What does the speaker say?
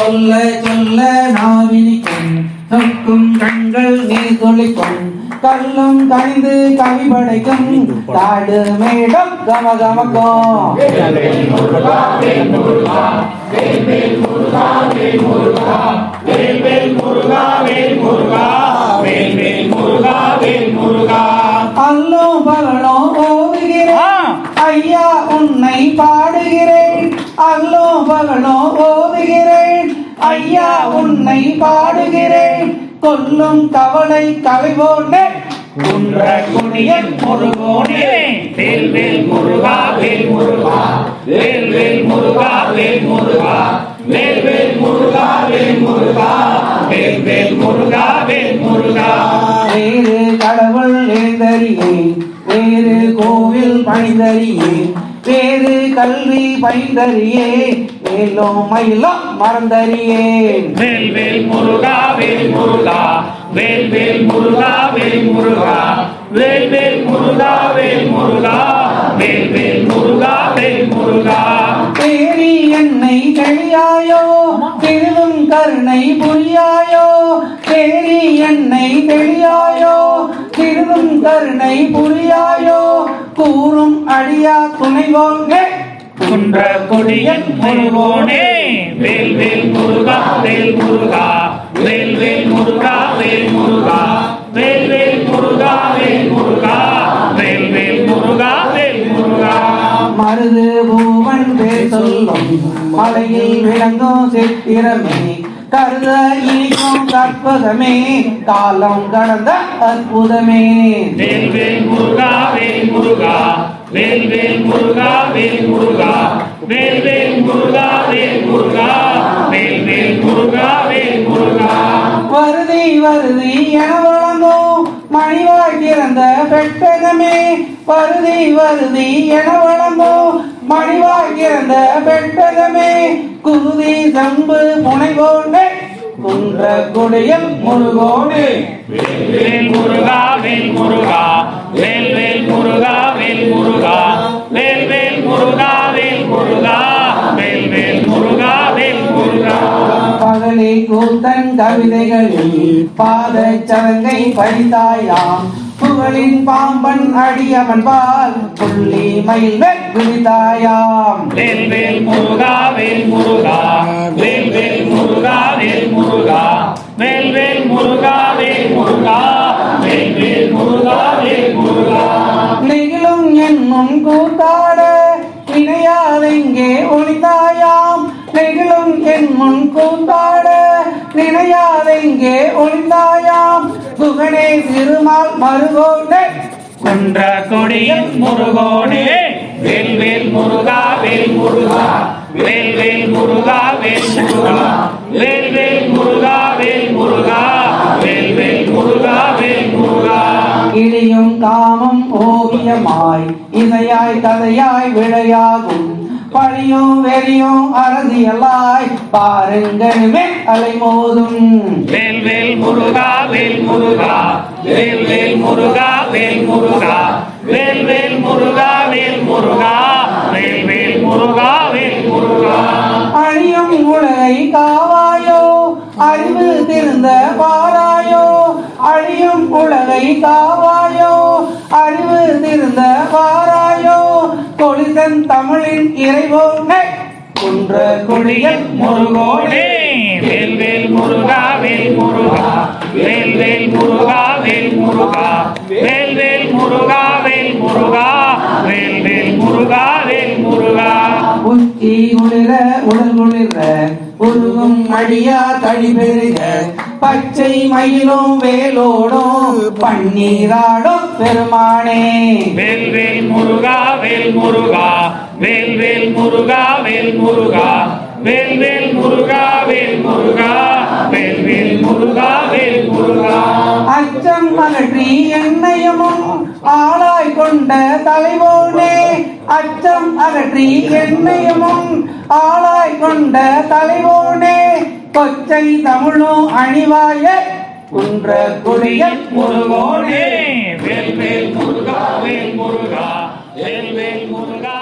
சொல்ல சொல்ல நாவினிக்கும் சொக்கும் கண்கள் நீர் துளிக்கும் கல்லும் கணிந்து கவி படைக்கும் காடு மேடம் கமகமக்கும் அல்லும் பகலும் ஓதுகிறேன் ஐயா உன்னை பாடுகிறேன் அல்லும் பகலும் ஓதுகிறேன் ஐயா உன்னை பாடுகிறேன் கொல்லும் கவலை கலைவோனே குன்ற குடியன் முருகோனே வேல் வேல் முருகா வேல் முருகா வேல் வேல் முருகா வேல் முருகா வேல் வேல் முருகா வேல் முருகா வேல் வேல் முருகா வேல் முருகா. வேறு கடவுள் எழுந்தறியே வேறு கோவில் பணிந்தறியே வேறு கல்வி பயின்றறியே மேலும் மயிலும் மறந்தறியே வேல் வேல் முருகா வேல் முருகா வேல் வேல் முருகா வேல் முருகா வேல் வேல் முருகா வேல் முருகா வேல் வேல் முருகா வேல் முருகா. தேரி என்னை தெளியாயோ பெரிதும் கருணை புரியாயோ தேரி என்னை தெளியாயோ பெரிதும் கருணை புரியாயோ கூறும் அடியா துணைவோங்க குன்ற கொடியன் முருகோனே வேல் வேல் முருகா வேல் முருகா வேல் வேல் முருகா வேல் முருகா வேல் வேல் முருகா வேல் முருகா வேல் வேல் முருகா வேல் முருகா. மருது பூவன் பேர் சொல்லும் மலையில் விளங்கும் சித்திரமே கருத இனிக்கும் கற்பகமே காலம் கடந்த அற்புதமே வேல் வேல் முருகா வேல் முருகா வேல் வேல் முருகா வேல் முருகா வேல் வேல் முருகா வேல் முருகா வேல் வேல் முருகா வேல் முருகா. வருதி வருதி என வழங்கும் மணிவாய் திறந்த பெட்டகமே வருதி வருதி என வழங்கும் மணிவாய் திறந்த பெட்டகமே குருதி சம்பு புனைவோனே குன்ற கொடியல் முருகோனே வேல் வேல் முருகா வேல் முருகா வேல் வேல் முருகா வேல் முருகா வேல் வேல் முருகா வேல் முருகா வேல் வேல் முருகா வேல் முருகா. பகலே கூத்தன் கவிதைகளில் பாத சரங்கை பறித்தாயாம் புகழின் பாம்பன் அடியவன் பால் புள்ளி மயில் விழித்தாயாம் வேல் வேல் முருகா வேல் முருகா வேல் வேல் முருகா வேல் முருகா வேல் வேல் முருகா வேல் முருகா வேல் வேல் முருகா வேல் முருகா. நெகிழும் என்னும் கூத்தாட நினையாதெங்கே ஒளிந்தாயாம் நெகிழும் என் முன் கூத்தாட நினையாதெங்கே ஒளிந்தாயாம் குகனே திருமால் மருகோனே குன்ற கொடியன் முருகோனே வேல் வேல் முருகா வேல் முருகா வேல் வேல் முருகா வேல் முருகா வேல் வேல் முருகா வேல் முருகா வேல் வேல் முருகா வேல் முருகா. இழியும் காமம் ஓவியமாய் இசையாய் கதையாய் விளையாகும் பழியும் வெறியும் அரசியலாய் பாருங்களுமே அலைமோதும் வேல் வேல் முருகா வேல் முருகா வேல் வேல் முருகா வேல் முருகா வேல் வேல் முருகா வேல் முருகா வேல் வேல் முருகா வேல் முருகா. அழியும் உலகை காவாயோ அறிவு திருந்த பாராயோ அழியும் உலகை காவாயோ அறிவு திருந்த பாராயோ கொளிதன் தமிழின் இறைவோனே குன்ற கொடியன் முருகோனே வேல் வேல் முருகா வேல் முருகா வேல் வேல் முருகா வேல் முருகா வேல் வேல் முருகா வேல் முருகா வேல் வேல் முருகா வேல் முருகா. உச்சி குளிர உடல் குளிர உருவும் அடியா தடி பெருக பச்சை மயிலும் வேலோடும் பன்னீராடும் பெருமானே வேல் வேல் முருகா வேல் முருகா வேல் வேல் முருகா வேல் முருகா வேல் வேல் முருகா வேல் முருகா வேல் வேல் முருகா வேல் முருகா. அச்சம் அகற்றி என்னையமும் ஆளாய் கொண்ட தலைவோனே அச்சம் அகற்றி என்னையமும் ஆளாய் கொண்ட தலைவோனே கொச்சை தமிழும் அணிவாய குன்ற கொடியன் முருகோனே வேல் வேல் முருகா வேல் முருகா வேல் வேல் முருகா